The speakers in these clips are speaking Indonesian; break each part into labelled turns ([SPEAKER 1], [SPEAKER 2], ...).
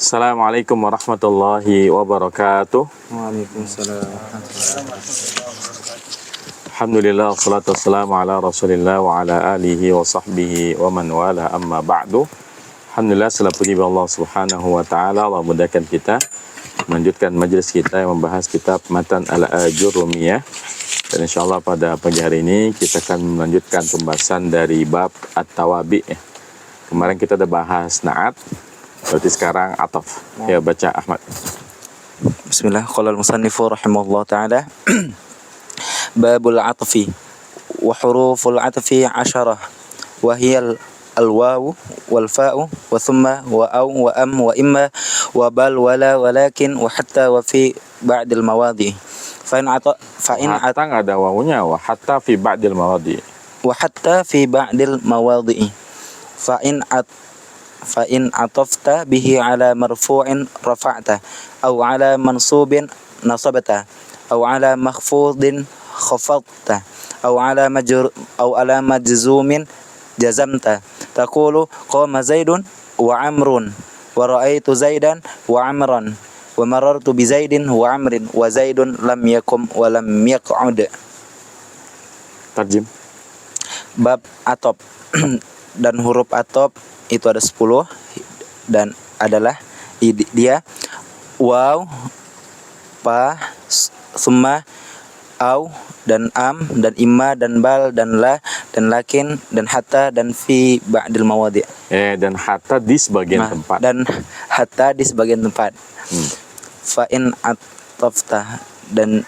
[SPEAKER 1] Assalamualaikum warahmatullahi wabarakatuh.
[SPEAKER 2] Waalaikumsalam.
[SPEAKER 1] Alhamdulillah, wassalatu wassalamu ala rasulillah wa ala alihi wa sahbihi wa man wala, amma ba'du. Alhamdulillah, segala puji bagi Allah subhanahu wa ta'ala. Allah mudahkan kita melanjutkan majlis kita yang membahas kitab Matan al-Ajurrumiyah. Dan insyaAllah pada pagi hari ini kita akan melanjutkan pembahasan dari bab At-Tawabi. Kemarin kita udah bahas na'at, berarti sekarang ataf. Ya, baca Ahmad.
[SPEAKER 2] Bismillah. Qala al-musannifu rahimahullah ta'ala babul atfi wa huruful atfi 10 wa hiya al-wawu wal fa'u wa thumma wa aw wa am wa imma wa bal wala walakin wa hatta wa fi ba'dil mawadi fa in
[SPEAKER 1] Hatta nggak ada wawunya, wa hatta fi ba'dil mawadi.
[SPEAKER 2] wa hatta fi ba'dil mawadi fa in atafta bihi ala marfu'in rafa'ta aw ala mansubin nasabta aw ala makhfudin khafadta aw ala majzumin jazamta taqulu qama zaidun wa amrun wa ra'aitu zaidan wa amran wa marartu bi zaidin wa amrin wa zaidun lam yakum wa lam yaq'ud.
[SPEAKER 1] Tarjim.
[SPEAKER 2] Bab atop dan huruf atop itu ada 10 dan adalah dia waw, pa, summa, au, dan am, dan imma, dan bal, dan la, dan lakin, dan hatta, dan fi ba'dil mawadi'.
[SPEAKER 1] Dan hatta di sebagian tempat.
[SPEAKER 2] Dan hatta di sebagian tempat. Fa in atafta, dan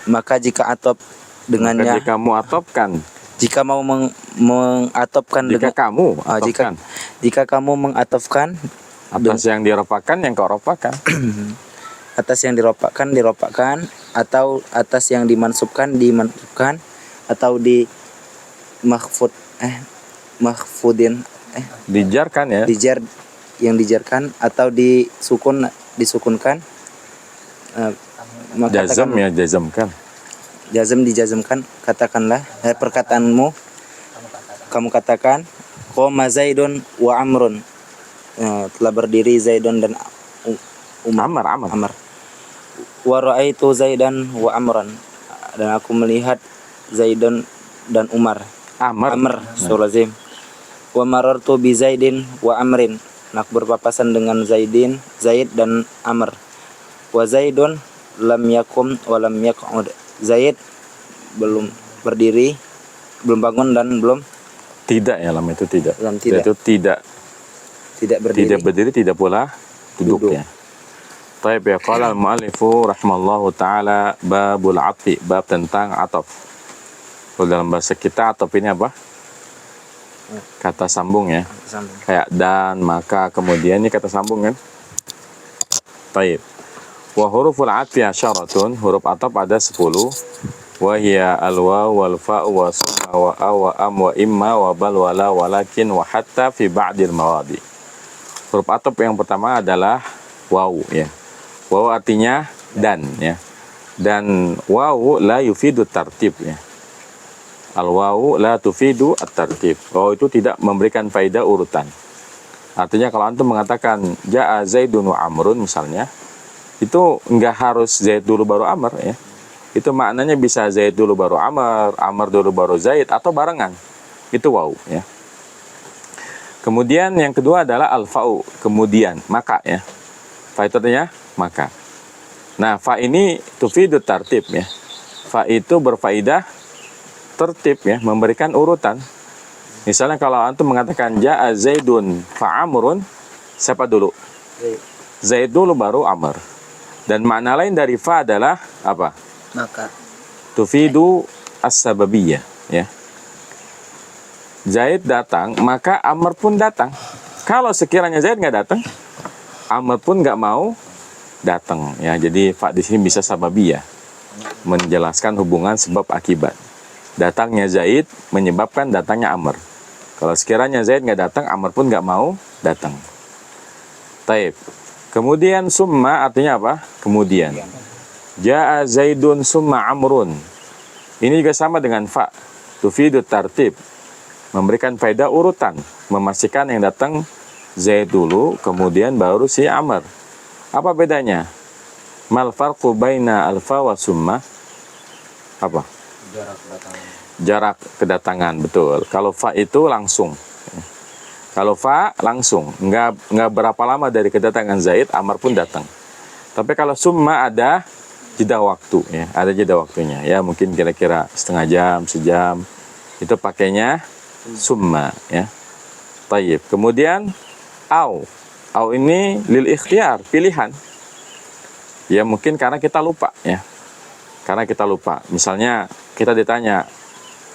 [SPEAKER 2] maka jika atop dengannya,
[SPEAKER 1] jika kamu atopkan,
[SPEAKER 2] jika mau mengatopkan,
[SPEAKER 1] jika kamu atopkan,
[SPEAKER 2] jika kamu mengatopkan
[SPEAKER 1] atas yang diropakan, yang kau ropakan.
[SPEAKER 2] Atas yang diropakan, atau atas yang dimansubkan, atau di mahfudin
[SPEAKER 1] dijarkan ya.
[SPEAKER 2] Yang dijarkan, atau disukunkan.
[SPEAKER 1] Jazam ya, jazamkan.
[SPEAKER 2] Jazam dijazamkan, katakanlah perkataanmu, kamu katakan qoma zaidun wa amrun, telah berdiri Zaidun dan
[SPEAKER 1] Amr.
[SPEAKER 2] Wa ra'aitu Zaidan wa amran, dan aku melihat Zaidun dan Umar. Amr. Surah Wa marartu bi Zaidin wa amrin, aku berpapasan dengan Zaid dan Amr. Wa Zaidun lam yakum wa lam yaq'ud, Zaid belum berdiri, belum bangun, dan belum
[SPEAKER 1] tidak ya, lama itu tidak.
[SPEAKER 2] Itu
[SPEAKER 1] tidak berdiri, tidak pula duduk. Ya. Taib ya, qala al-mu'allifu rahimallahu ta'ala babul atfi, bab tentang ataf. Kalau dalam bahasa kita ataf ini apa? Kata sambung ya. Kayak dan, maka, kemudian, ini kata sambung kan? Taib. Wa huruful atfi asyaratun, huruf ataf ada 10. Wa hiya al-waw wal fa'u wa summa wa aw wa am wa imma wa bal wala walakin wa hatta fi ba'dil mawadi. Huruf ataf yang pertama adalah waw ya. Waw artinya dan ya. Dan waw la yufidu tartib ya. Al waw la tufidu at-tartib. Waw itu tidak memberikan faedah urutan. Artinya kalau antum mengatakan ja'a Zaidun wa Amrun misalnya, itu enggak harus Zaid dulu baru Amr ya. Itu maknanya bisa Zaid dulu baru Amr, Amr dulu baru Zaid, atau barengan. Itu waw ya. Kemudian yang kedua adalah al-fa'u, kemudian, maka ya. Fa itu artinya maka. Nah, fa ini tufidu tartib ya. Fa itu berfaedah tertib ya, memberikan urutan. Misalnya kalau antum mengatakan ja'a Zaidun fa Amrun, siapa dulu? Zaid dulu baru Amr. Dan makna lain dari fa adalah apa?
[SPEAKER 2] maka.
[SPEAKER 1] Tufidu as-sababiyah ya. Zaid datang, maka Amr pun datang. Kalau sekiranya Zaid nggak datang, Amr pun nggak mau datang ya. Jadi fa di sini bisa sababiyah, menjelaskan hubungan sebab akibat. Datangnya Zaid menyebabkan datangnya Amr. Kalau sekiranya Zaid nggak datang, Amr pun nggak mau datang. Taib. Kemudian summa artinya apa? Kemudian. Ja'a Zaidun summa Amrun. Ini juga sama dengan fa. Tufidu tartib, memberikan faedah urutan, memastikan yang datang Zaid dulu, kemudian baru si Amr. Apa bedanya? Mal farqu baina alfa wa summa? Apa? Jarak kedatangan, betul. Kalau fa itu langsung. Kalau fa langsung, nggak berapa lama dari kedatangan Zaid, Amr pun datang. Tapi kalau summa ada jeda waktu, ya, ada jeda waktunya. Ya, mungkin kira-kira setengah jam, sejam. Itu pakainya summa, ya. Tayyib. Kemudian au ini lil ikhtiyar, pilihan. Ya mungkin karena kita lupa, ya. Karena kita lupa. Misalnya kita ditanya,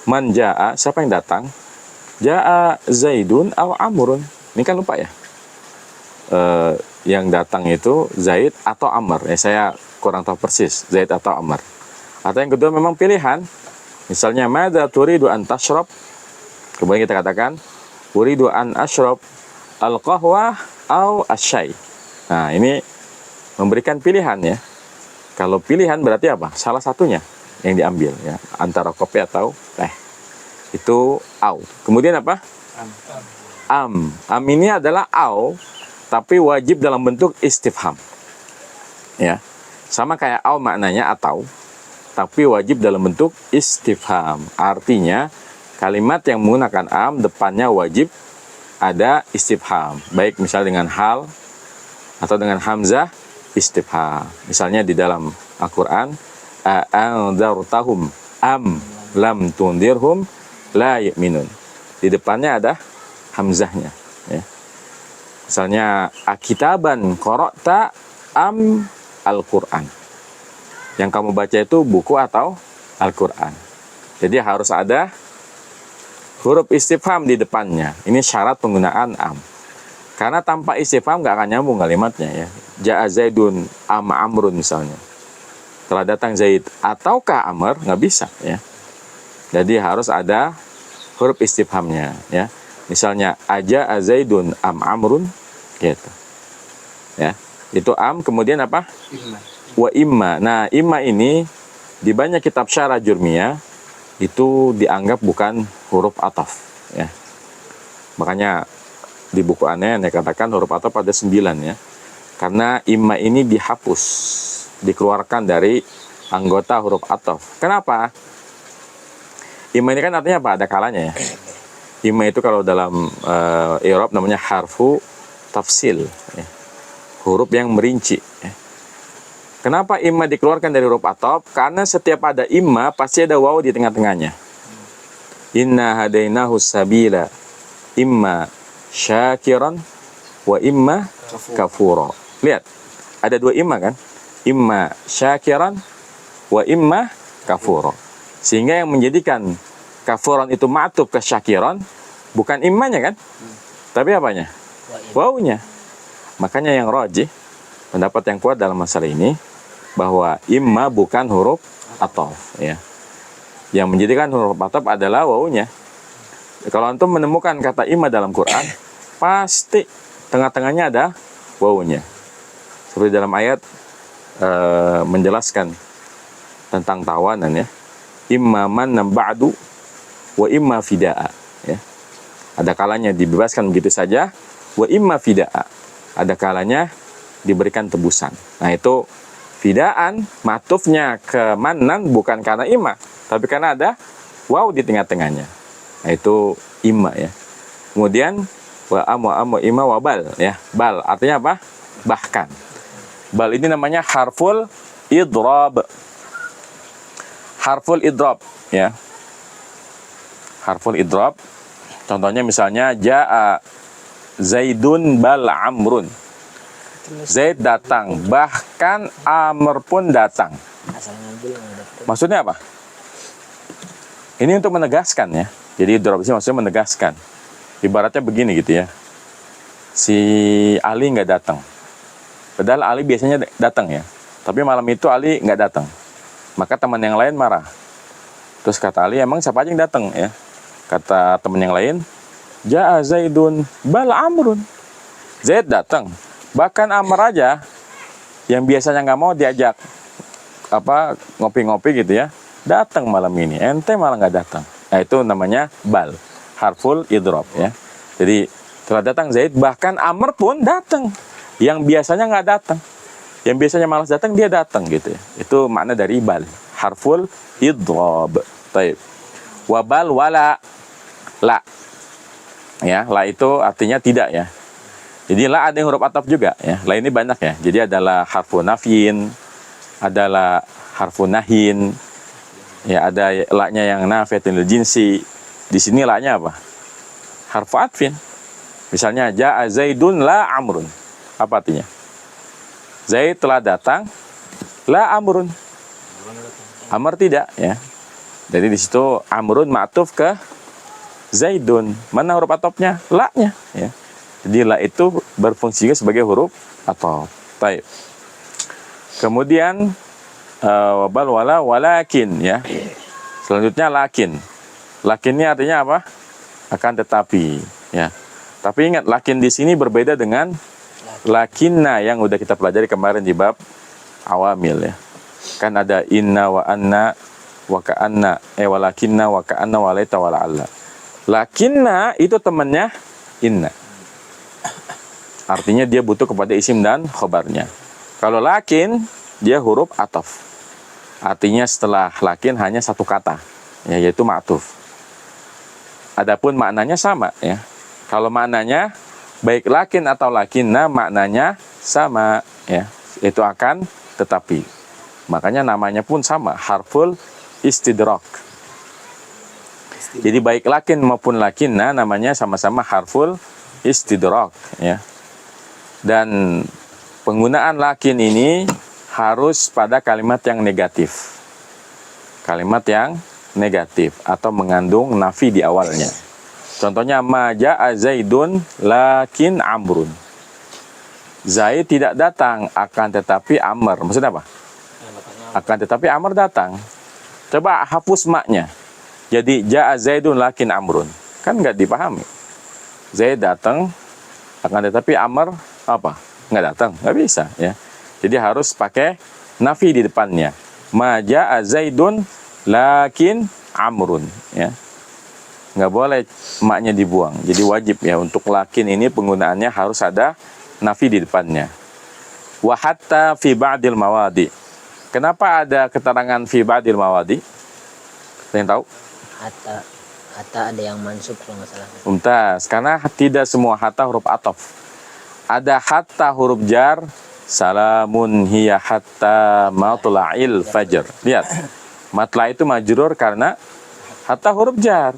[SPEAKER 1] man jaa, siapa yang datang? Jaa Zaidun aw Amrun. Ini kan lupa ya. Yang datang itu Zaid atau Amr. Saya kurang tahu persis Zaid atau Amr. Atau yang kedua memang pilihan. Misalnya madza turidu an tashrab? Kemudian kita katakan uridu an ashrab al-qahwah au asy-syai. Nah, ini memberikan pilihan, ya. Kalau pilihan berarti apa? Salah satunya yang diambil, ya, antara kopi atau teh. Itu au. Kemudian apa? Am ini adalah au, tapi wajib dalam bentuk istifham. Ya. Sama kayak au maknanya atau, tapi wajib dalam bentuk istifham. Artinya kalimat yang menggunakan am depannya wajib ada istifham. Baik misalnya dengan hal atau dengan hamzah istifham. Misalnya di dalam Al-Qur'an, a'anzartahum am lam tundirhum la yu'minun. Di depannya ada hamzahnya, ya. Misalnya akitaban qara'ta am Al-Qur'an. Yang kamu baca itu buku atau Al-Qur'an. Jadi harus ada huruf istifham di depannya. Ini syarat penggunaan am. Karena tanpa istifham nggak akan nyambung kalimatnya, ya. Ja'a Zaidun am Amrun misalnya. Telah datang Zaid ataukah Amr, nggak bisa, ya. Jadi harus ada huruf istifhamnya, ya. Misalnya aja Zaidun am Amrun, gitu. Ya. Itu am, kemudian apa?
[SPEAKER 2] Imma.
[SPEAKER 1] Wa imma. Nah, imma ini di banyak kitab syarah jurmiyah itu dianggap bukan huruf ataf, ya. Makanya di buku aneh katakan huruf ataf ada 9, ya. Karena imma ini dihapus, dikeluarkan dari anggota huruf ataf. Kenapa? Imma ini kan artinya apa? Ada kalanya, ya. Imma itu kalau dalam i'rab namanya harfu tafsil, ya. Huruf yang merinci, ya. Kenapa imma dikeluarkan dari huruf ataf? Karena setiap ada imma pasti ada waw di tengah-tengahnya. Inna hadainahu sabila imma syakiran wa imma kafura. Lihat, ada 2 imma kan? Imma syakiran wa imma kafura. Sehingga yang menjadikan kafuran itu ma'tuf ke syakiran bukan immanya kan? Tapi apanya? Wawunya. Makanya yang rajih, pendapat yang kuat dalam masalah ini, bahwa imma bukan huruf ataf, ya. Yang menjadikan huruf ataf adalah wawunya. Kalau antum menemukan kata imma dalam Quran, pasti tengah-tengahnya ada wawunya. Seperti dalam ayat menjelaskan tentang tawanan, ya. Imma man ba'du wa imma fida'a, ya. Ada kalanya dibebaskan begitu saja, wa imma fida'a. Ada kalanya diberikan tebusan. Nah, itu fidaan matufnya ke manan bukan karena imma, tapi karena ada waw di tengah-tengahnya. Nah, itu imma, ya. Kemudian wa am imma wa bal, ya. Bal artinya apa? Bahkan. Bal ini namanya harful idrab. Harful idrab, ya. Harful idrab. Contohnya misalnya jaa Zaidun bal Amrun. Zaid datang, bahkan Amr pun datang. Maksudnya apa? Ini untuk menegaskan, ya. Jadi idrab ini maksudnya menegaskan. Ibaratnya begini gitu, ya. Si Ali nggak datang. Padahal Ali biasanya datang, ya. Tapi malam itu Ali nggak datang. Maka teman yang lain marah. Terus kata Ali, emang siapa aja yang datang, ya? Kata teman yang lain, Ja'a Zaidun bal Amrun. Zaid datang. Bahkan Amr aja yang biasanya nggak mau diajak ngopi-ngopi gitu, ya, datang malam ini. Ente malah nggak datang. Nah, itu namanya bal, harful idrab, ya. Jadi telah datang Zaid, bahkan Amr pun datang yang biasanya nggak datang. Yang biasanya malas datang, dia datang gitu ya. Itu makna dari bal. Harful idghab. Taib. Wabal wala la. Ya, la itu artinya tidak ya. Jadi la ada yang huruf ataf juga ya. La ini banyak ya. Jadi adalah harfu nafyin, adalah harfu nahin. Ya, ada la-nya yang nafiatul jinsi. Di sini la-nya apa? Harfu atfin. Misalnya ja'a Zaidun la Amrun. Apa artinya? Zaid telah datang, la Amrun. Amr tidak ya. Jadi di situ Amrun ma'tuf ke Zaidun. Mana huruf atofnya? La-nya ya. Jadi la itu berfungsi sebagai huruf ataf. Baik. Kemudian wabal wala walakin ya. Selanjutnya lakin. Lakinnya artinya apa? Akan tetapi ya. Tapi ingat lakin di sini berbeda dengan lakinna yang udah kita pelajari kemarin di bab awamil ya. Kan ada inna wa anna wa ka'anna walakinna wa ka'anna wa laita wa la'alla. Lakinna itu temannya inna. Artinya dia butuh kepada isim dan khobarnya. Kalau lakin dia huruf ataf. Artinya setelah lakin hanya satu kata ya, yaitu ma'tuf. Adapun maknanya sama ya. Kalau maknanya baik lakin atau lakinna maknanya sama ya, itu akan tetapi. Makanya namanya pun sama, harful istidrak. Jadi baik lakin maupun lakinna namanya sama-sama harful istidrak ya. Dan penggunaan lakin ini harus pada kalimat yang negatif. Kalimat yang negatif atau mengandung nafi di awalnya. Contohnya ma ja'a Zaidun lakin Amrun. Zaid tidak datang, akan tetapi Amr. Maksudnya apa? Akan tetapi Amr datang. Coba hapus maknya. Jadi ja'a Zaidun lakin Amrun. Kan nggak dipahami. Zaid datang, akan tetapi Amr apa? Nggak datang, nggak bisa ya. Jadi harus pakai nafi di depannya. Ma ja'a Zaidun lakin Amrun ya. Nggak boleh maknya dibuang. Jadi wajib ya untuk lakin ini penggunaannya harus ada nafi di depannya. Wa hatta fi ba'dil mawadi. Kenapa ada keterangan fi ba'dil mawadi? Ada yang tahu?
[SPEAKER 3] Hatta ada yang mansub kalau nggak salah.
[SPEAKER 1] Mumtaz. Karena tidak semua hatta huruf ataf. Ada hatta huruf jar. Salamun hiya hatta matla'il fajr. Lihat. Matla' itu majrur karena hatta huruf jar.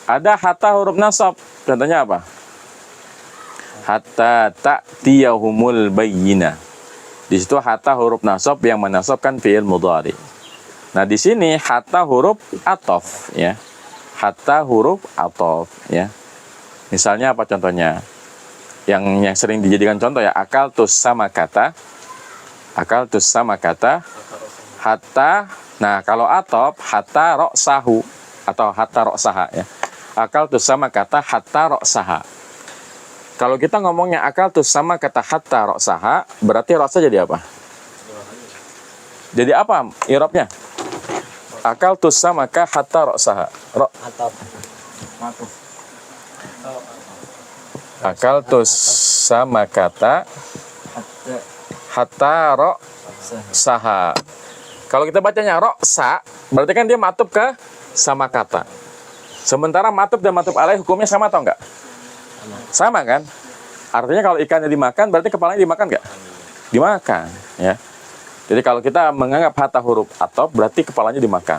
[SPEAKER 1] Ada hatta huruf nasab. Contohnya apa? Hatta ta'tiyahumul bayyinah. Di situ hatta huruf nasab yang menasabkan fi'il mudhari. Nah, di sini hatta huruf ataf ya. Hatta huruf ataf ya. Misalnya apa contohnya? Yang sering dijadikan contoh ya, akaltus sama kata. Akaltus sama kata hatta. Nah, kalau ataf hatta ra'sahu atau hatta ra'saha ya. Akal tuh sama kata hatta ra'saha. Kalau kita ngomongnya akal tuh sama kata hatta ra'saha, berarti ra'sa jadi apa? Jadi apa i'rabnya? Akal tuh sama kata hatta ra'saha. Akal tuh sama kata hatta ra'saha. Kalau kita bacanya ra'sa, berarti kan dia ma'tuf ke sama kata. Sementara matub dan matub alaih hukumnya sama atau enggak? Sama kan? Artinya kalau ikannya dimakan berarti kepalanya dimakan enggak? Dimakan ya. Jadi kalau kita menganggap hatta huruf ataf berarti kepalanya dimakan.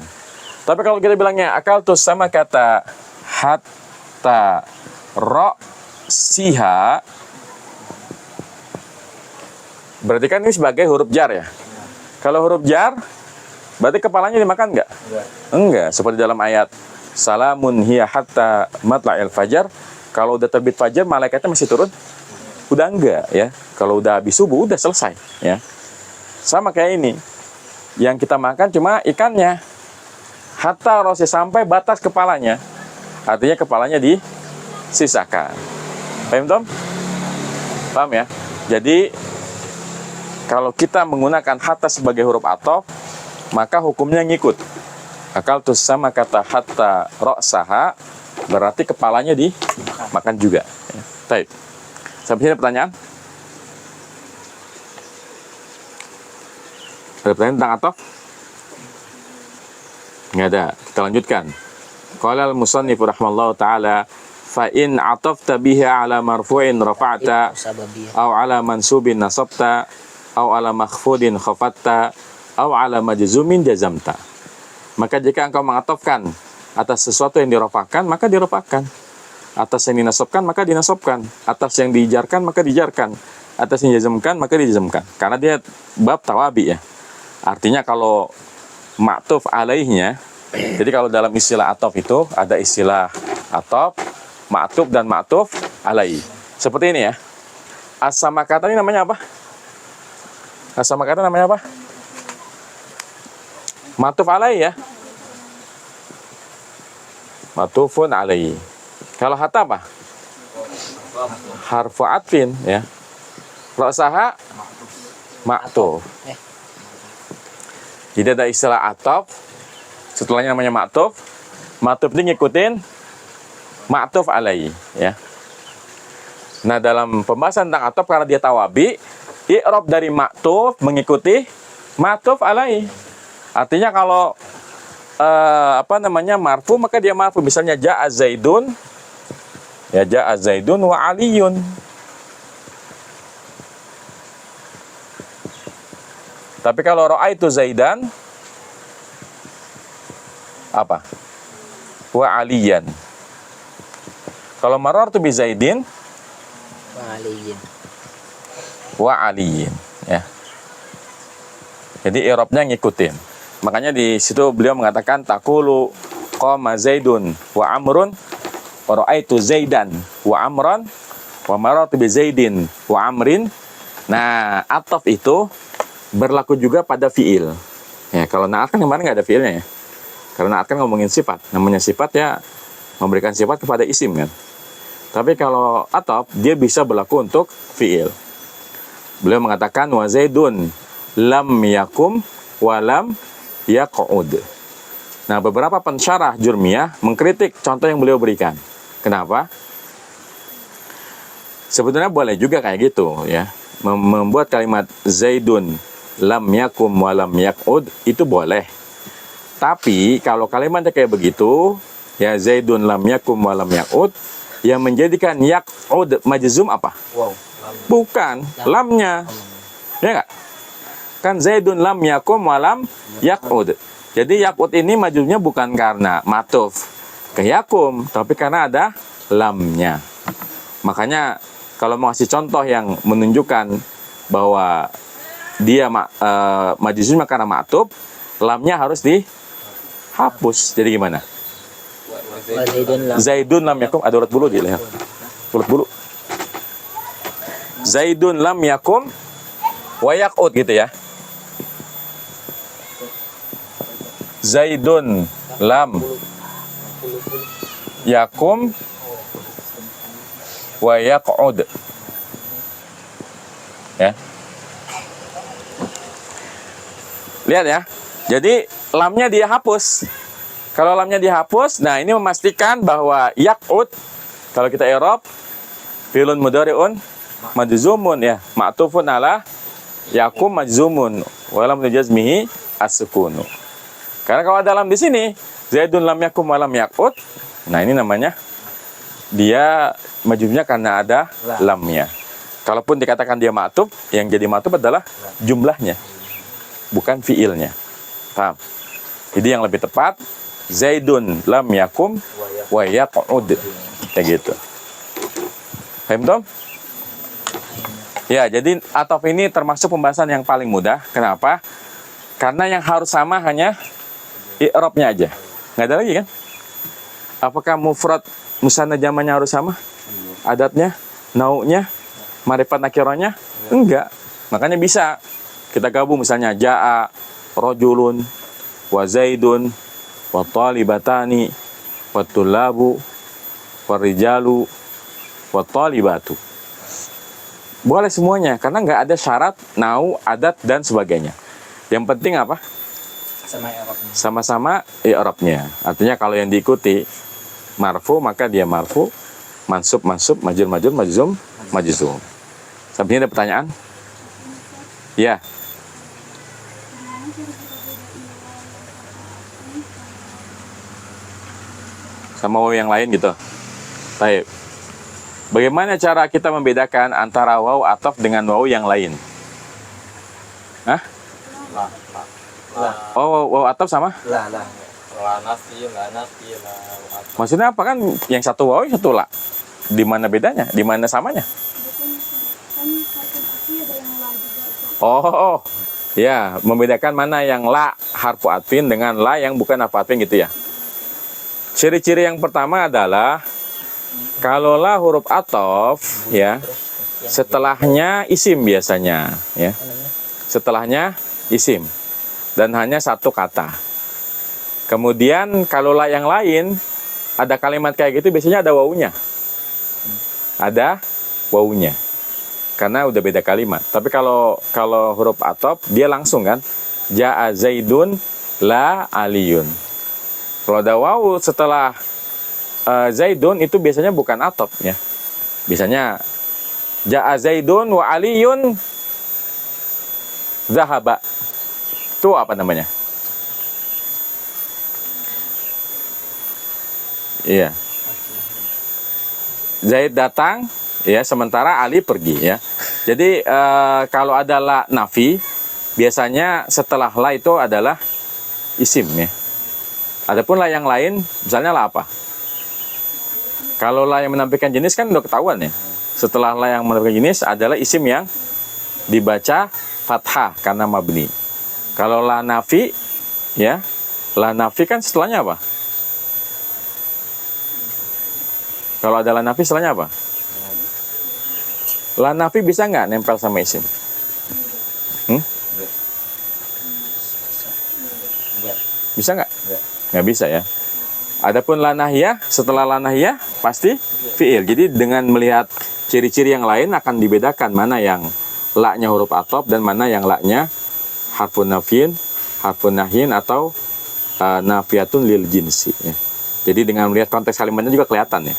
[SPEAKER 1] Tapi kalau kita bilangnya akal tuh sama kata hatta siha, berarti kan ini sebagai huruf jar ya. Kalau huruf jar berarti kepalanya dimakan enggak? Enggak, seperti dalam ayat salamun hiya hatta matla'il fajar. Kalau udah terbit fajar malaikatnya masih turun? Udah enggak ya. Kalau udah habis subuh udah selesai ya. Sama kayak ini. Yang kita makan cuma ikannya. Hatta rosi sampai batas kepalanya. Artinya kepalanya disisakan. Paham Tom? Paham ya? Jadi kalau kita menggunakan hatta sebagai huruf ataf, maka hukumnya ngikut. Akal tuh sama kata hatta ra'saha, berarti kepalanya dimakan juga. Baik. Sampai sini pertanyaan? Ada pertanyaan tentang atof? Nggak ada. Kita lanjutkan. Qala al-musannif rahimallahu ta'ala fa in atafta biha ala marfu'in rafa'ta
[SPEAKER 3] Sababiyah.
[SPEAKER 1] aw ala mansubin nasabta aw ala makhfudin khafatta aw ala majzumin jazamta. Maka jika engkau mengatofkan atas sesuatu yang dirafa'kan, maka dirafa'kan. Atas yang dinasabkan, maka dinasabkan. Atas yang dijarkan, maka dijarkan. Atas yang dijazamkan, maka dijazamkan. Karena dia bab tawabi ya. Artinya kalau ma'tuf alaihnya, jadi kalau dalam istilah atof itu ada istilah atof, ma'tuf dan ma'tuf alaih. Seperti ini ya. As-sama kata ini namanya apa? As-sama kata namanya apa? Ma'tuf alaih ya. Ma'tufun alaih. Kalau hatta apa? Harfu atfin ya. Ra'saha ma'tuf. Jadi ada istilah atof, setelahnya namanya ma'tuf. Ma'tuf ini ngikutin ma'tuf alai ya. Nah, dalam pembahasan tentang atof karena dia tawabi, i'rab dari ma'tuf mengikuti ma'tuf alai. Artinya kalau marfu, maka dia marfu. Misalnya ja'a Zaidun, ya ja'a Zaidun wa Aliyun. Tapi kalau ra'aitu Zaidan apa? Wa Aliyan. Kalau marartu bi Zaidin
[SPEAKER 3] Waliyin.
[SPEAKER 1] wa Aliyin, ya. Jadi i'rabnya ngikutin. Makanya di situ beliau mengatakan taqulu qama Zaidun wa Amrun wa ra'aitu Zaidan wa Amran wa marartu bi Zaidin wa Amrin. Nah, ataf itu berlaku juga pada fiil. Ya, kalau na'at kan kemarin nggak ada fiilnya ya. Karena na'at kan ngomongin sifat. Namanya sifat ya memberikan sifat kepada isim kan. Tapi kalau ataf dia bisa berlaku untuk fiil. Beliau mengatakan wa Zaidun lam yakum wa lam yaq'ud. Nah, beberapa pensyarah Jurmiyah mengkritik contoh yang beliau berikan. Kenapa? Sebetulnya boleh juga kayak gitu ya. Membuat kalimat Zaidun lam yakum wa lam yaq'ud itu boleh. Tapi kalau kalimatnya kayak begitu, ya Zaidun lam yakum wa lam yaq'ud, yang menjadikan yaq'ud majzum apa?
[SPEAKER 3] Wow.
[SPEAKER 1] Bukan lamnya. Ya enggak? Kan Zaidun lam yakum wa lam yaq'ud. Jadi yaq'ud ini majzumnya bukan karena matuf ke yakum, tapi karena ada lamnya. Makanya kalau mau kasih contoh yang menunjukkan bahwa dia majzumnya karena matuf, lamnya harus dihapus. Jadi gimana? Zaidun lam yakum, ada urat bulu di leher. Urat bulu. Zaidun lam yakum wa yaq'ud gitu ya. Zaidun lam yakum wa yaq'ud. Ya. Lihat ya. Jadi lamnya dia hapus. Kalau lamnya dihapus, nah ini memastikan bahwa yaq'ud kalau kita i'rab fi'lun mudhari'un majzumun ya, ma'tufun ala yakum majzumun wa lam jazmihi as-sukunu. Karena kalau ada lam di sini, Zaidun lam yakum wa lam yaq'ud, nah ini namanya dia majzumnya karena ada lamnya. Kalaupun dikatakan dia ma'tuf, yang jadi ma'tuf adalah jumlahnya, bukan fiilnya. Paham? Jadi yang lebih tepat Zaidun lam yakum wa yaq'ud. Kayak gitu. Paham, Tom? Ya, jadi ataf ini termasuk pembahasan yang paling mudah. Kenapa? Karena yang harus sama hanya i'rabnya aja. Nggak ada lagi kan? Apakah mufrad musanna jamannya harus sama? Adatnya, nau'nya, ma'rifat nakirahnya? Enggak. Makanya bisa kita gabung misalnya ja'a rajulun wa zaidun wa talibatani wa tullabu wa rijalu wa talibatu. Boleh semuanya karena nggak ada syarat nau, adat dan sebagainya. Yang penting apa? Sama-sama i'rabnya. Artinya kalau yang diikuti marfu maka dia marfu, mansub mansub, majrur majrur, majzum majzum. Sampai ini ada pertanyaan? Ya. Sama waw yang lain gitu. Baik. Bagaimana cara kita membedakan antara waw ataf dengan waw yang lain? Hah? Oh, waw ataf sama?
[SPEAKER 2] La.
[SPEAKER 4] La nafi, la ataf.
[SPEAKER 1] Maksudnya apa kan? Yang satu waw, yang satu la. Di mana bedanya? Di mana samanya? Oh, ya, membedakan mana yang la harfu atfin dengan la yang bukan harfu atfin gitu ya. Ciri-ciri yang pertama adalah kalau la huruf ataf ya, setelahnya isim biasanya ya. Setelahnya isim dan hanya satu kata. Kemudian kalau la yang lain ada kalimat kayak gitu biasanya ada wawunya. Ada wawunya. Karena udah beda kalimat. Tapi kalau huruf ataf dia langsung kan. Ja'a Zaidun la Aliyun. Kalau ada wawu setelah Zaidun itu biasanya bukan ataf ya. Biasanya Ja'a Zaidun wa Aliyun zahaba. Itu apa namanya? Iya. Zaid datang ya, sementara Ali pergi ya. Jadi kalau ada la nafi biasanya setelah la itu adalah isim ya. Adapun la yang lain misalnya la apa? Kalau la yang menampilkan jenis kan udah ketahuan ya. Setelah la yang menampilkan jenis adalah isim yang dibaca fathah karena mabni. Kalau la nafi ya, la nafi kan setelahnya apa? Kalau ada la nafi setelahnya apa? La nafi bisa nggak nempel sama isim? Bisa nggak? Nggak bisa ya. Adapun la nahiyah, setelah la nahiyah pasti fi'il. Jadi dengan melihat ciri-ciri yang lain akan dibedakan mana yang la-nya huruf atop dan mana yang la-nya harfun nafyin, harfun nahyin atau nafiyatun lil jinsi ya. Jadi dengan melihat konteks kalimatnya juga kelihatan ya.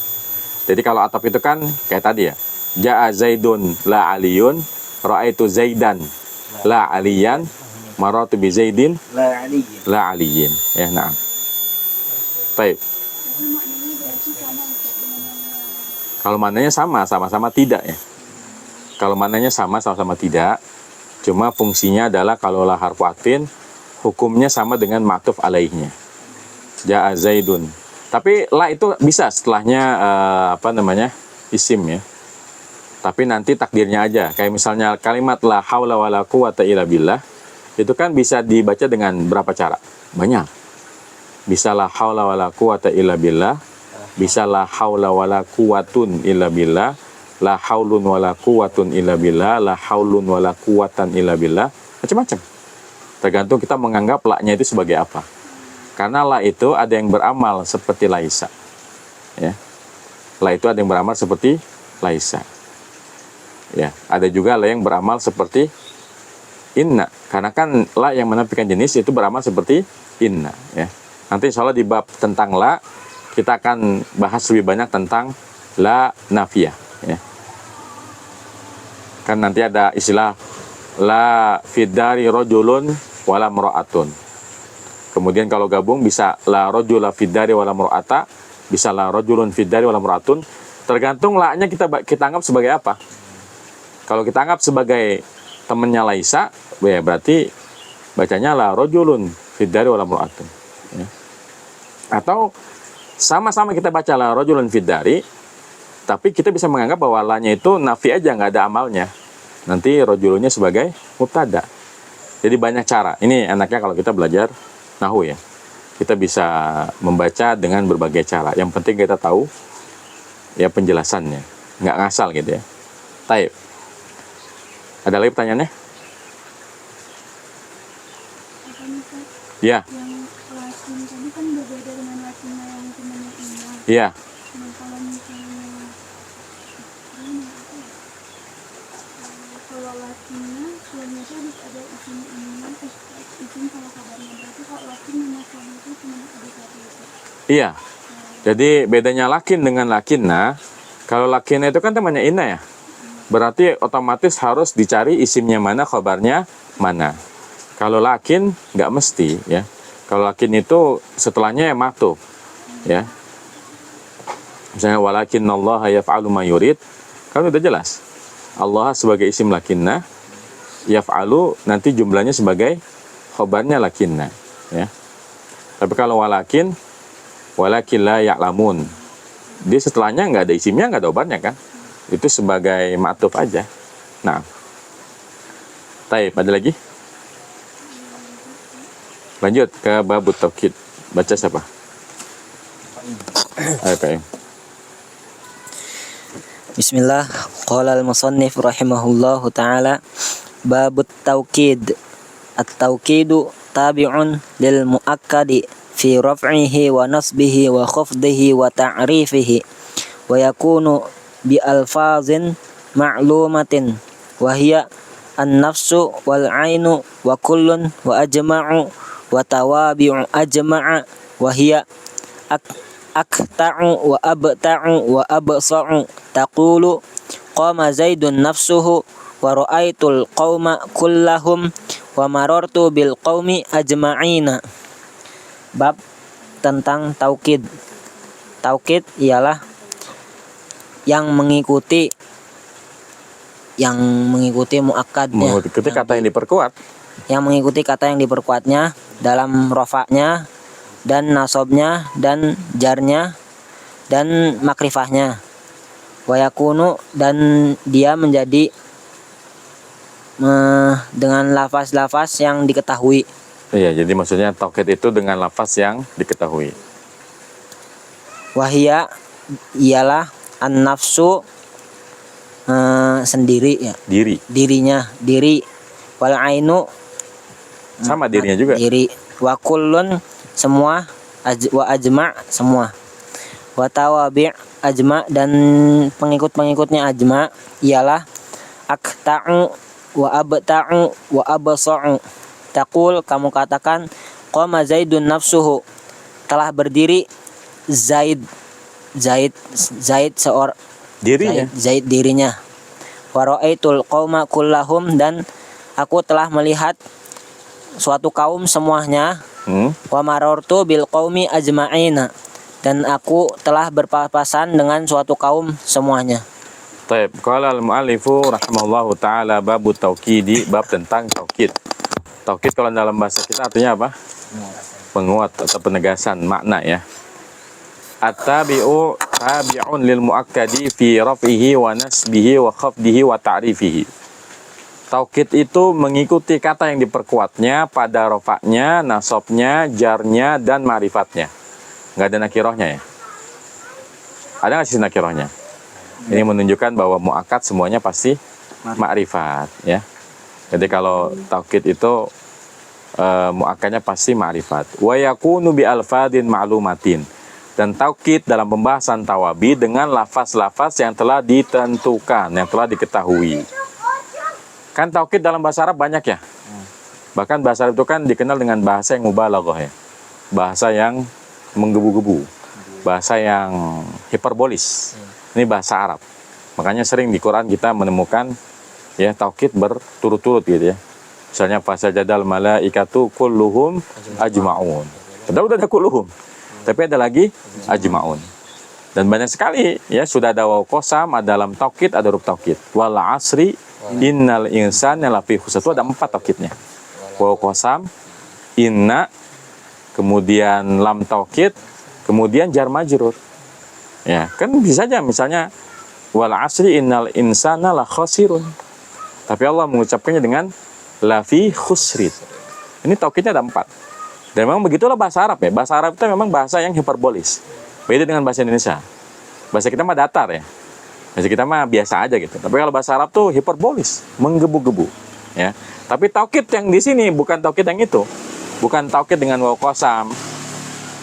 [SPEAKER 1] Jadi kalau atop itu kan kayak tadi ya. Ja'a Zaidun la Aliyun, ra'aitu Zaidan la Aliyan, maratu bi Zaidin la Aliyin. Ya, na'am. Baik. Kalau mananya sama-sama tidak ya. Kalau mananya sama-sama tidak, cuma fungsinya adalah kalau la harfu atfin, hukumnya sama dengan ma'tuf alaihnya. Ja'a Zaidun. Tapi la itu bisa setelahnya isim ya. Tapi nanti takdirnya aja. Kayak misalnya kalimat la haula wala quwata illa billah itu kan bisa dibaca dengan berapa cara? Banyak. Bisa la haula wala quwata illa billah, bisa la haula wala quwatun illa billah, la haulun wala quwatun illa billah, la haulun wala quwatan illa billah, macam-macam. Tergantung kita menganggap la-nya itu sebagai apa. Karena la itu ada yang beramal seperti laisa. Ya. La itu ada yang beramal seperti laisa. Ya, ada juga la yang beramal seperti inna. Karena kan la yang menampilkan jenis itu beramal seperti inna, ya. Nanti insya Allah di bab tentang la kita akan bahas lebih banyak tentang la nafiyah ya. Kan nanti ada istilah la fidari rojulun wala mro'atun. Kemudian kalau gabung bisa la rojula fidari wala mro'ata, bisa la rojulun fidari wala mro'atun. Tergantung la-nya kita anggap sebagai apa. Kalau kita anggap sebagai temannya Laisa, ya berarti bacanya la rojulun fidari wala mro'atun. Ya. Atau sama-sama kita baca la rojulun fidari, tapi kita bisa menganggap bahwa la-nya itu nafi aja, nggak ada amalnya. Nanti rojulunnya sebagai mubtada. Jadi banyak cara. Ini enaknya kalau kita belajar nahwu ya. Kita bisa membaca dengan berbagai cara. Yang penting kita tahu ya penjelasannya, nggak ngasal gitu ya. Taib. Ada lagi pertanyaannya? Ya.
[SPEAKER 5] Yang latin tadi kan berbeda dengan latinnya yang temannya Ina.
[SPEAKER 1] Iya.
[SPEAKER 5] Nah, kalau misalnya kalau latinnya suaminya itu harus ada isim ininya, terus isim kalau kabarnya. Berarti kalau latin sama suami itu cuma ada satu itu.
[SPEAKER 1] Iya. Jadi bedanya lakin dengan lakinna, kalau lakinna itu kan temannya inna ya. Berarti otomatis harus dicari isimnya mana, khabarnya mana. Kalau lakin nggak mesti ya. Kalau lakin itu setelahnya yang maktub ya. Misalnya walakin Allah yaf'alu ma yurid, kan udah jelas. Allah sebagai isim lakinna, yaf'alu nanti jumlahnya sebagai khobarnya lakinna ya. Tapi kalau walakin la ya'lamun, dia setelahnya nggak ada isimnya, nggak ada khobarnya kan. Itu sebagai ma'tuf aja. Nah, taib, ada lagi? Lanjut ke babut taukid. Baca siapa? Ayo Kak Im.
[SPEAKER 3] Bismillah. Qala al-musannif rahimahullahu ta'ala babut taukid. At-taukidu tabi'un lil muakkadi fi raf'ihi wa nasbihi wa khafdihi wa ta'rifihi wa yakunu bi alfazin ma'lumatin wa hiya an-nafsu wal 'ainu wa kullun wa ajma'u wa tawabi'u ajma'a wa hiya akta'u wa abta'u wa absa'u taqulu qama zaidun nafsuhu wa ra'aitul qauma kullahum wa marartu bil qaumi ajma'ina. Bab tentang taukid. Taukid ialah yang mengikuti muakkadnya,
[SPEAKER 1] Mengikuti kata yang diperkuat.
[SPEAKER 3] yang mengikuti kata yang diperkuatnya dalam rofaknya dan nasobnya dan jarnya dan makrifahnya. Wayakunu, dan dia menjadi dengan lafaz-lafaz yang diketahui.
[SPEAKER 1] Iya, jadi maksudnya taukid itu dengan lafaz yang diketahui.
[SPEAKER 3] Wahia ialah an-nafsu, sendiri ya, dirinya, wal ainu
[SPEAKER 1] Sama dirinya juga.
[SPEAKER 3] diri, wa kullun semua, wa ajma' semua, wa tawabi' ajma' dan pengikut-pengikutnya ajma' ialah akta'u wa abta'u wa absa'u. Taqul, kamu katakan, qama zaidun nafsuhu, telah berdiri Zaid seorang
[SPEAKER 1] Dirinya.
[SPEAKER 3] Zaid dirinya. Wa ra'aitul qauma kullahum, dan aku telah melihat suatu kaum semuanya. Wa marartu bil qaumi ajma'ina, dan aku telah berpapasan dengan suatu kaum semuanya.
[SPEAKER 1] Taib. Qala al-mu'allifu rahimahullahu ta'ala babu taukidi, bab tentang taukid. Taukid kalau dalam bahasa kita artinya apa? Penguat atau penegasan makna ya. At-tabi'u tabi'un lil muakkadi fi raf'ihi wa nasbihi wa khafdihi wa ta'rifihi. Taukid itu mengikuti kata yang diperkuatnya pada rofaknya, nasobnya, jarnya, dan ma'rifatnya. Nggak ada nakirohnya ya? Ada nggak sih nakirohnya? Ini menunjukkan bahwa mu'akkad semuanya pasti ma'rifat ya. Jadi kalau taukid itu mu'akkadnya pasti ma'rifat. Wa yakunu bi alfadin ma'lumatin. Dan taukid dalam pembahasan tawabi dengan lafaz-lafaz yang telah ditentukan, yang telah diketahui. Kan taukid dalam bahasa Arab banyak ya. Bahkan bahasa Arab itu kan dikenal dengan bahasa yang mubalaghah ya. Bahasa yang menggebu-gebu. Bahasa yang hiperbolis. Ini bahasa Arab. Makanya sering di Quran kita menemukan ya taukid berturut-turut gitu ya. Misalnya fasajadal malaikatu kulluhum ajma'un. Padahal udah ada kulluhum. Tapi ada lagi ajma'un. Dan banyak sekali ya, sudah ada waw qasam, ada lam taukid, ada huruf taukid. Wal asri innal insana lafi khusr. Itu ada 4 taukidnya. Waw qasam, inna, kemudian lam taukid, kemudian jar majrur. Ya, kan bisa aja misalnya wal asri innal insana la khasirun. Tapi Allah mengucapkannya dengan lafi khusrin. Ini taukidnya ada 4. Dan memang begitulah bahasa Arab ya. Bahasa Arab itu memang bahasa yang hiperbolis. Beda dengan bahasa Indonesia. Bahasa kita mah datar ya. Bahasa kita mah biasa aja gitu. Tapi kalau bahasa Arab tuh hiperbolis, menggebu-gebu ya. Tapi taukid yang di sini bukan taukid yang itu. Bukan taukid dengan waw qasam,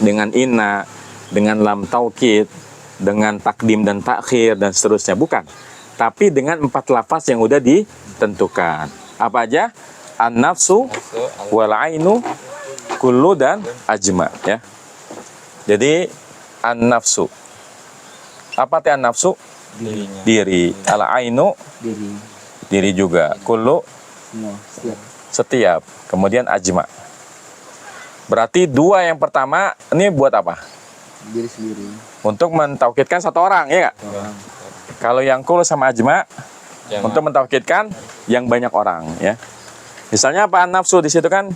[SPEAKER 1] dengan inna, dengan lam taukid, dengan takdim dan takhir dan seterusnya, bukan. Tapi dengan 4 lafaz yang udah ditentukan. Apa aja? An-nafsu, wal ainu, kullu, dan ajma ya. Jadi an-nafsu. Apa arti an-nafsu? Diri. Al-ainu, diri juga. Kullu, Setiap. Kemudian ajma. Berarti dua yang pertama ini buat apa?
[SPEAKER 2] Diri sendiri.
[SPEAKER 1] Untuk mentaukidkan satu orang, ya nggak? Kalau yang kul sama ajma untuk mentaukidkan yang banyak orang, ya. Misalnya apa an-nafsu di situ kan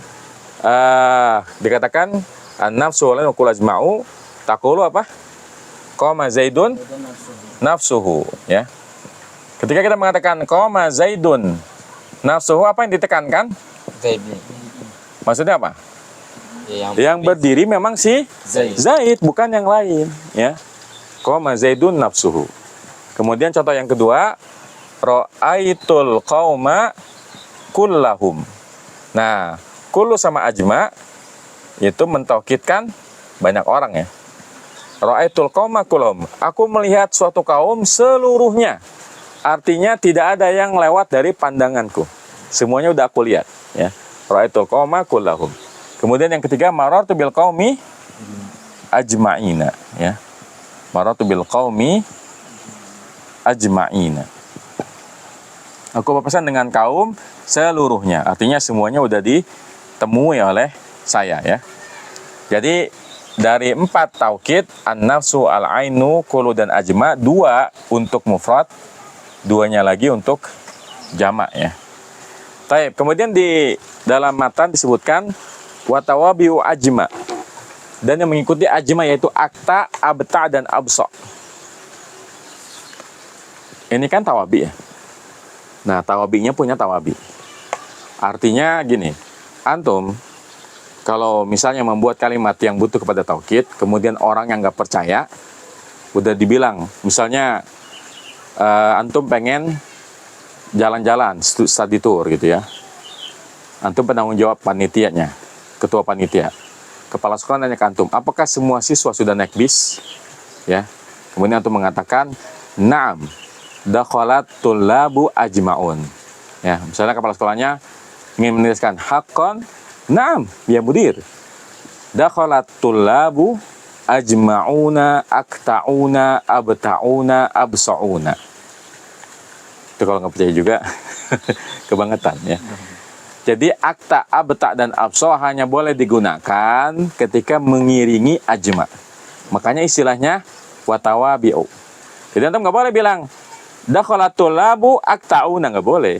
[SPEAKER 1] dikatakan an-nafsu la kul ajma'u taqulu apa? Qama Zaidun nafsuhu, ya. Ketika kita mengatakan qama Zaidun nafsuhu, apa yang ditekankan?
[SPEAKER 4] Zaid.
[SPEAKER 1] Maksudnya apa?
[SPEAKER 4] Ya,
[SPEAKER 1] Yang berdiri memang si Zaid, bukan yang lain, ya. Qama Zaidun nafsuhu. Kemudian contoh yang kedua, ra'aitul qauma kullahum. Nah, kullu sama ajma itu mentaukidkan banyak orang, ya. Ra'aitul qauma kullahum. Aku melihat suatu kaum seluruhnya. Artinya tidak ada yang lewat dari pandanganku. Semuanya udah aku lihat, ya. Ra'aitul qauma kullahum. Kemudian yang ketiga, marartu bil qaumi ajma'ina, ya. Marartu bil qaumi ajma'ina. Aku berpesan dengan kaum seluruhnya. Artinya semuanya udah ditemui oleh saya, ya. Jadi dari 4 taukid, an-nafsu, al-ainu, kullu dan ajma, 2 untuk mufrad, 2-nya lagi untuk jamak, ya. Taib. Kemudian di dalam matan disebutkan watawabiu ajma, dan yang mengikuti ajma yaitu akta, abta, dan abso. Ini kan tawabi, ya. Nah, tawabinya punya tawabi. Artinya gini, antum kalau misalnya membuat kalimat yang butuh kepada taukid, kemudian orang yang nggak percaya, udah dibilang, misalnya antum pengen jalan-jalan, study tour gitu, ya. Antum penanggung jawab panitianya, ketua panitia. Kepala sekolah nanya ke antum, apakah semua siswa sudah naik bis? Ya. Kemudian antum mengatakan, na'am, dakhalat tullabu ajma'un. Ya, misalnya kepala sekolahnya ingin menuliskan haqqan, na'am, ya mudir. Dakhalat tullabu ajma'una, akta'una, abta'una, absa'una. Itu kalau nggak percaya juga kebangetan, ya. Jadi akta, abta, dan abso hanya boleh digunakan ketika mengiringi ajma. Makanya istilahnya watawabi'u. Jadi antum nggak boleh bilang dakhalatul labu akta'una, nggak boleh.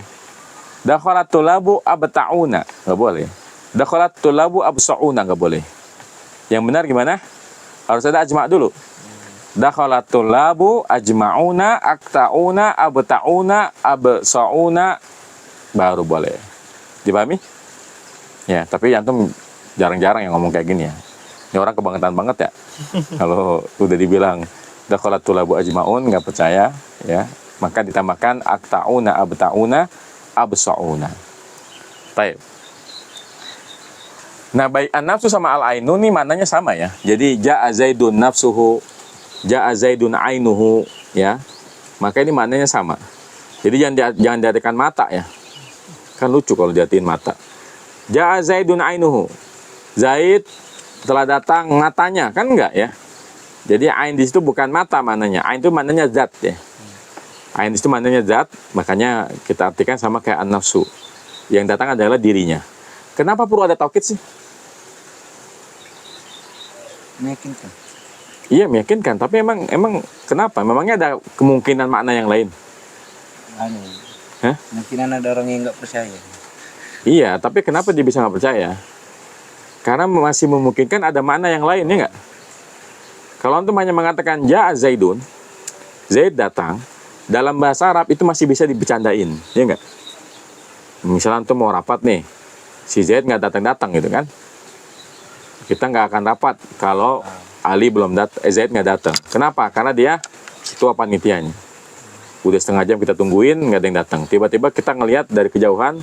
[SPEAKER 1] Dakhalatul labu abta'una, nggak boleh. Dakhalatul labu absa'una, nggak boleh. Yang benar gimana? Harus ada ajma dulu. Dakhalatul labu ajma'una, akta'una, abta'una, absa'una, baru boleh. Dipahami? Ya, tapi antum jarang-jarang yang ngomong kayak gini, ya. Ini orang kebangetan banget, ya. Kalau udah dibilang dakhalatul labu ajma'un, nggak percaya, ya. Maka ditambahkan akta'una, abta'una, absa'una. Baik. Nah, baik an-nafsu sama al-ainu nih maknanya sama, ya. Jadi ja'a zaidun nafsuhu, ja'a zaidun ainuhu, ya. Maka ini maknanya sama. Jadi jangan diartikan mata, ya. Kan lucu kalau diartiin mata. Ja'a zaidun ainuhu. Zaid telah datang matanya, kan enggak, ya. Jadi ain di situ bukan mata maknanya. Ain itu maknanya zat, ya. Ain di situ maknanya zat, makanya kita artikan sama kayak an-nafsu. Yang datang adalah dirinya. Kenapa perlu ada taukid sih?
[SPEAKER 2] Meyakinkan.
[SPEAKER 1] Iya, meyakinkan, tapi emang kenapa? Memangnya ada kemungkinan makna yang lain? Hah?
[SPEAKER 2] Mungkin ada orang yang nggak percaya.
[SPEAKER 1] Iya, tapi kenapa dia bisa nggak percaya? Karena masih memungkinkan ada makna yang lain, ya nggak? Kalau antum hanya mengatakan ja'a Zaidun, Zaid datang, dalam bahasa Arab itu masih bisa dibercandain, ya nggak? Misalnya antum mau rapat nih, si Zaid nggak datang-datang gitu kan? Kita nggak akan rapat kalau Ali belum datang, Zaid nggak datang. Kenapa? Karena dia ketua panitianya. Udah setengah jam kita tungguin, nggak ada yang datang. Tiba-tiba kita ngelihat dari kejauhan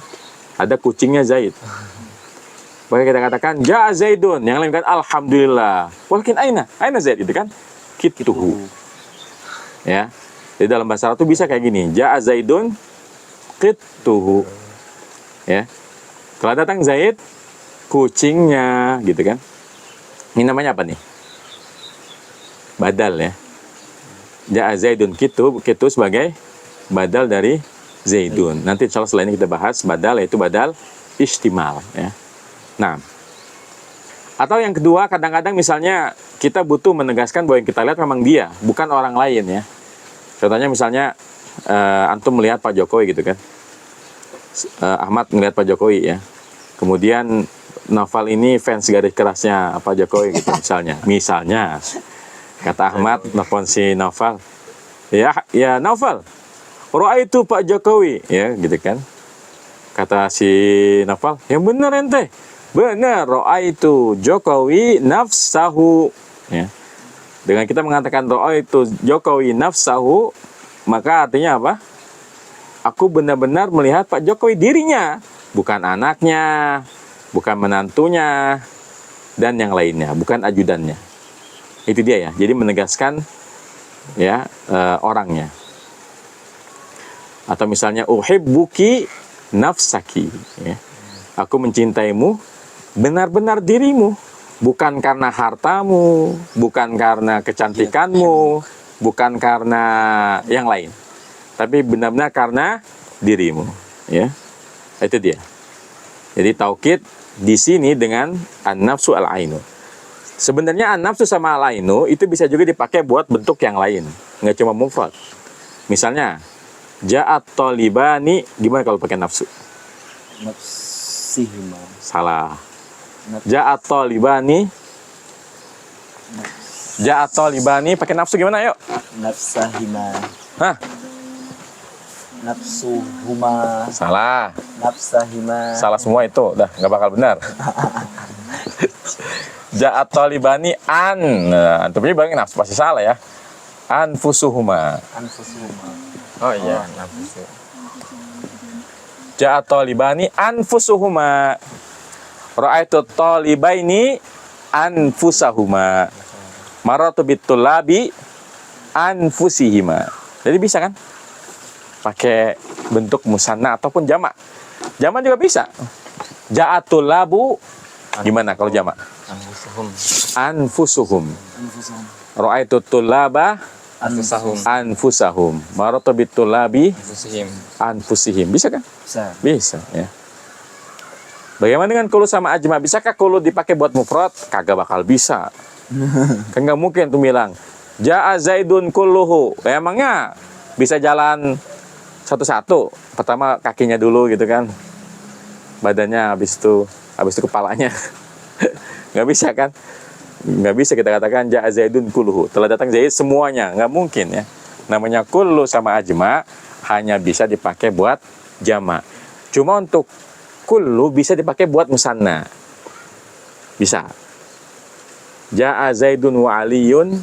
[SPEAKER 1] ada kucingnya Zaid. Maka kita katakan ja'a Zaidun, yang lain kan alhamdulillah. Walakin aina Zaid, itu kan kituhu. Ya. Jadi dalam bahasa Arab itu bisa kayak gini, ja'a Zaidun kituhu. Ya. Kalau datang Zaid, kucingnya, gitu kan. Ini namanya apa nih? Badal, ya. Ja'a Zaidun kitu sebagai badal dari Zaidun. Nanti insya Allah setelah ini kita bahas badal, yaitu badal istimal ya. Nah, atau yang kedua, kadang-kadang misalnya kita butuh menegaskan bahwa yang kita lihat memang dia, bukan orang lain ya. Contohnya misalnya antum melihat Pak Jokowi gitu kan. Ahmad melihat Pak Jokowi ya. Kemudian Naufal ini fans garis kerasnya Pak Jokowi gitu misalnya. Misalnya kata Ahmad nelfon si Naufal. Ya Naufal, itu Pak Jokowi ya gitu kan. Kata si Naufal, yang benar ente. Benar, itu Jokowi nafsahu ya. Dengan kita mengatakan itu Jokowi nafsahu, maka artinya apa? Aku benar-benar melihat Pak Jokowi dirinya, bukan anaknya, bukan menantunya, dan yang lainnya, bukan ajudannya. Itu dia ya. Jadi menegaskan ya orangnya. Atau misalnya uhibbuki nafsaki ya. Aku mencintaimu benar-benar dirimu, bukan karena hartamu, bukan karena kecantikanmu, bukan karena yang lain, tapi benar-benar karena dirimu ya. Itu dia. Jadi taukid di sini dengan an-nafsu al-ainu. Sebenarnya an-nafsu sama al-ainu itu bisa juga dipakai buat bentuk yang lain, nggak cuma mufrad. Misalnya ja'at talibani, gimana kalau pakai nafsu?
[SPEAKER 2] Nafsihima.
[SPEAKER 1] Salah. Ja'at talibani. Ja'at talibani pakai nafsu gimana, yuk?
[SPEAKER 2] Nafsahima.
[SPEAKER 1] Hah?
[SPEAKER 2] Nafsuhuma.
[SPEAKER 1] Salah.
[SPEAKER 2] Nafsahima.
[SPEAKER 1] Salah semua itu, udah nggak bakal benar. Ja'at talibani an. Nah, antum ini bagi nafsu pasti salah ya. Anfusuhuma.
[SPEAKER 2] Anfusuhuma.
[SPEAKER 4] Oh iya, nafsu.
[SPEAKER 1] Ja'at talibani anfusuhuma. Ra'aitu talibaini anfusahuma. Maratu bitulabi anfusihima. Jadi bisa kan? Pakai bentuk musanna ataupun jamak. Jamak juga bisa. Ja'atul labu, gimana kalau jamak? Anfusuhum. Ra'aitu tulaba anfusahum. Maratu bitulabi anfusihim. Bisa kan?
[SPEAKER 2] Bisa.
[SPEAKER 1] Bisa ya. Bagaimana dengan kulu sama ajma? Bisakah kulu dipakai buat mufrad? Kagak bakal bisa. Kan nggak mungkin tuh bilang ja'a zaidun kulluhu. Emangnya bisa jalan satu-satu? Pertama kakinya dulu gitu kan, badannya, habis itu kepalanya. Nggak bisa kan? Nggak bisa kita katakan ja'a zaidun kulluhu. Telah datang Zaid semuanya, nggak mungkin ya. Namanya kullu sama ajma hanya bisa dipakai buat jama'. Cuma untuk kullu bisa dipakai buat musanna. Bisa. Ja'a Zaidun wa Aliyun.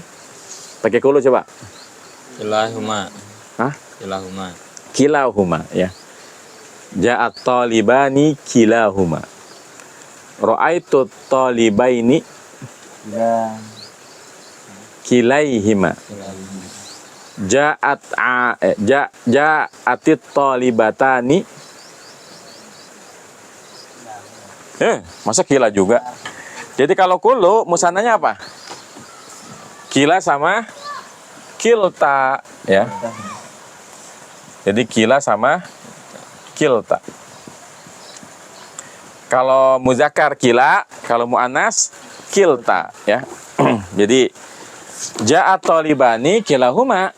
[SPEAKER 1] Pakai kullu coba.
[SPEAKER 4] Kilahuma.
[SPEAKER 1] Hah?
[SPEAKER 4] Kilahuma.
[SPEAKER 1] Kilahuma ya. Ja'at talibani kilahuma. Ra'aitu talibaini kilaihima. Ja'atit talibatani. Masa kila juga? Jadi kalau kullu musananya apa? Kila sama kilta ya. Jadi kila sama kilta. Kalau muzakkar kila, kalau muannas kilta ya. Jadi ja'at talibani kilahuma.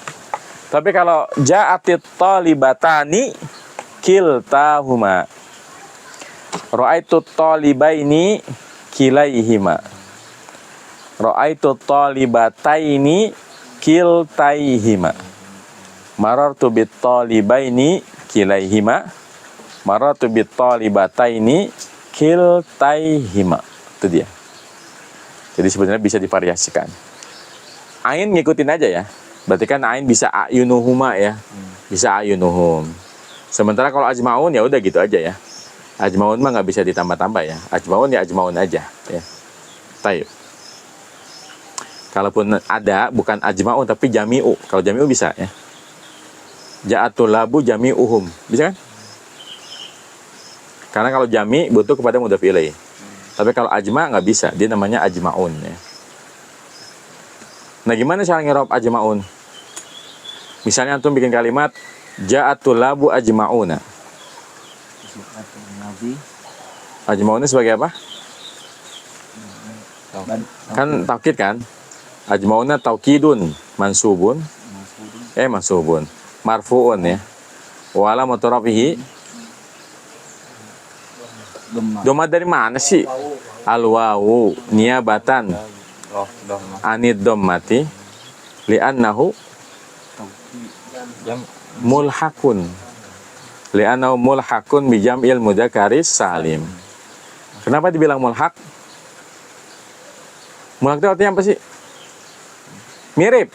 [SPEAKER 1] Tapi kalau ja'atit talibatani kiltahuma. Ra'aitu talibaini kilaihima. Ra'aitu talibataini kiltaihima. Marartu bit talibaini kilaihima. Marartu bit talibataini kiltaihima. Itu dia. Jadi sebenarnya bisa divariasikan. Ain ngikutin aja ya. Berarti kan ain bisa ayunuhuma ya. Bisa ayunuhum. Sementara kalau ajmaun ya udah gitu aja ya. Ajmaun mah nggak bisa ditambah-tambah ya. Ajmaun ya ajmaun aja ya. Tayyib. Kalaupun ada bukan ajmaun tapi jami'u. Kalau jami'u bisa ya. Ja'atul labu jami'uhum. Bisa kan? Karena kalau jami butuh kepada mudhaf ilaih. Tapi kalau ajma nggak bisa. Dia namanya ajmaun ya. Nah, gimana cara ngirob ajmaun? Misalnya antum bikin kalimat ja'atul labu ajmauna. Ajmauna sebagai apa? Kan taukid kan? Ajmauna taukidun mansubun. Mansubun. Marfu'un ya. Wa alamatu rafihi. Doma dari mana sih? Al-wawu niyabatan anid dhammati li'annahu mulhakun. Li'annahu mulhakun bi jam'il mudzakaris salim. Kenapa dibilang mulhak? Mulhak itu artinya apa sih? Mirip,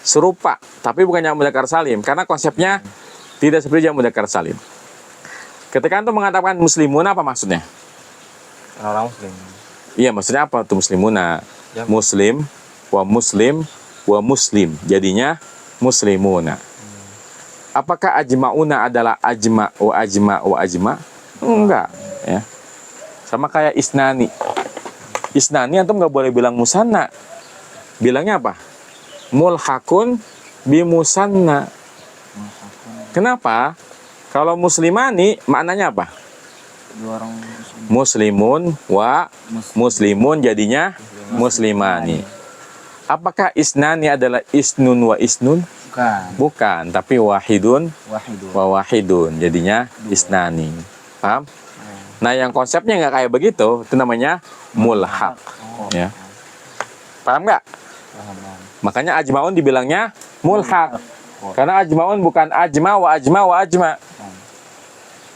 [SPEAKER 1] serupa, tapi bukan jamak mudzakkar salim, karena konsepnya tidak seperti jamak mudzakkar salim. Ketika antum mengatakan muslimun, apa maksudnya?
[SPEAKER 4] Orang muslim.
[SPEAKER 1] Iya, maksudnya apa tuh muslimuna?
[SPEAKER 4] Ya.
[SPEAKER 1] Muslim, wa muslim. Jadinya muslimuna. Apakah ajma'una adalah ajma' wa ajma'? Enggak, ya. Sama kayak isnani. Isnani antum nggak boleh bilang musanna. Bilangnya apa? Mulhakun bi musanna. Kenapa? Kalau muslimani maknanya apa?
[SPEAKER 2] Dua orang
[SPEAKER 1] Muslimun wa muslimun jadinya muslimani. Apakah isnani adalah isnun wa isnun? Bukan, tapi wahidun wa wahidun jadinya isnani. Paham? Nah, yang konsepnya nggak kayak begitu, itu namanya mulhaq. Ya. Paham nggak? Makanya ajmaun dibilangnya mulhaq. Karena ajmaun bukan ajma wa ajma wa ajma.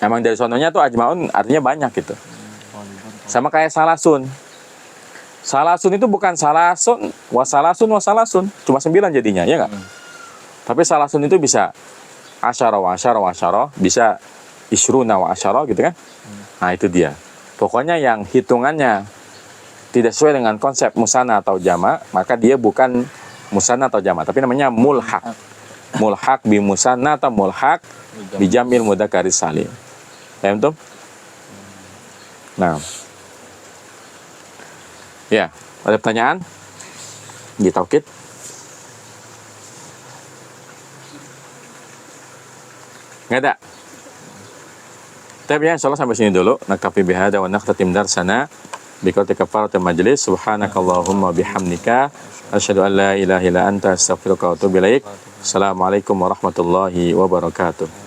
[SPEAKER 1] Emang dari sononya tuh ajmaun artinya banyak gitu. Sama kayak salasun. Salasun itu bukan salasun wa salasun. Cuma 9 jadinya, ya nggak? Tapi salasun itu bisa asyara wa asyara, bisa isruna wa asyara gitu kan? Nah, itu dia. Pokoknya yang hitungannya tidak sesuai dengan konsep musanna atau jama, maka dia bukan musanna atau jama, tapi namanya mulhaq. Mulhaq bi musanna atau mulhaq bi jam'il mudzakkaris salim. Paham tuh? Nah. Ya, ada pertanyaan? Di taukid? Nggak ada? Tapi ya, insyaallah sampai sini dulu. Naktafi bihada wa nakhtatim darsana biqauli kafaratul majlis. Subhanakallahumma bihamdika asyhadu an la ilaha illa anta astaghfiruka wa atubu ilaik. Assalamualaikum warahmatullahi wabarakatuh.